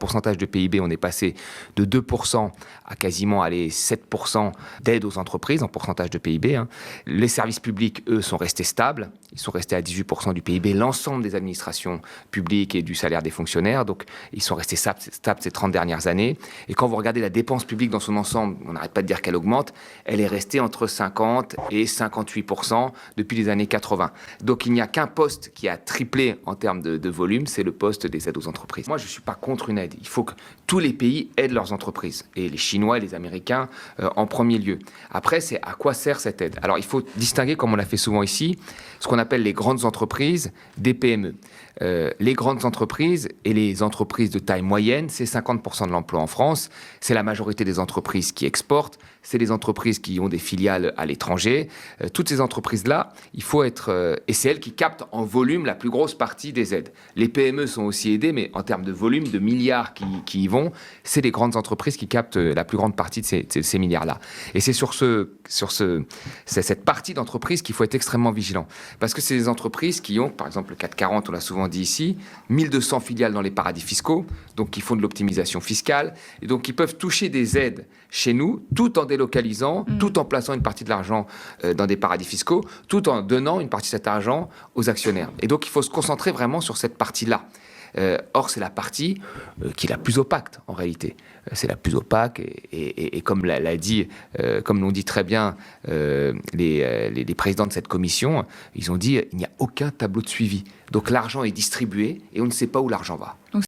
Pourcentage de PIB, on est passé de 2% à quasiment 7% d'aide aux entreprises en pourcentage de PIB. Les services publics, eux, sont restés stables. Ils sont restés à 18% du PIB, l'ensemble des administrations publiques et du salaire des fonctionnaires. Donc, ils sont restés stables ces 30 dernières années. Et quand vous regardez la dépense publique dans son ensemble, on n'arrête pas de dire qu'elle augmente, elle est restée entre 50 et 58% depuis les années 80. Donc, il n'y a qu'un poste qui a triplé en termes de volume, c'est le poste des aides aux entreprises. Moi, je ne suis pas contre une aide. Il faut que tous les pays aident leurs entreprises, et les Chinois et les Américains en premier lieu. Après, c'est à quoi sert cette aide? Alors, il faut distinguer, comme on l'a fait souvent ici, ce qu'on appelle les grandes entreprises des PME. Les grandes entreprises et les entreprises de taille moyenne, c'est 50% de l'emploi en France, c'est la majorité des entreprises qui exportent, c'est les entreprises qui ont des filiales à l'étranger. Toutes ces entreprises-là, il faut être... et c'est elles qui captent en volume la plus grosse partie des aides. Les PME sont aussi aidées, mais en termes de volume, de milliards qui y vont, c'est les grandes entreprises qui captent la plus grande partie de ces milliards-là. Et c'est sur cette partie d'entreprise qu'il faut être extrêmement vigilant. Parce que c'est des entreprises qui ont, par exemple, le CAC 40, on l'a souvent dit ici, 1200 filiales dans les paradis fiscaux, donc qui font de l'optimisation fiscale, et donc qui peuvent toucher des aides chez nous, tout en délocalisant, tout en plaçant une partie de l'argent dans des paradis fiscaux, tout en donnant une partie de cet argent aux actionnaires. Et donc, il faut se concentrer vraiment sur cette partie-là. Or, c'est la partie qui est la plus opaque, en réalité. C'est la plus opaque, et comme comme l'ont dit très bien les présidents de cette commission, ils ont dit il n'y a aucun tableau de suivi. Donc, l'argent est distribué et on ne sait pas où l'argent va.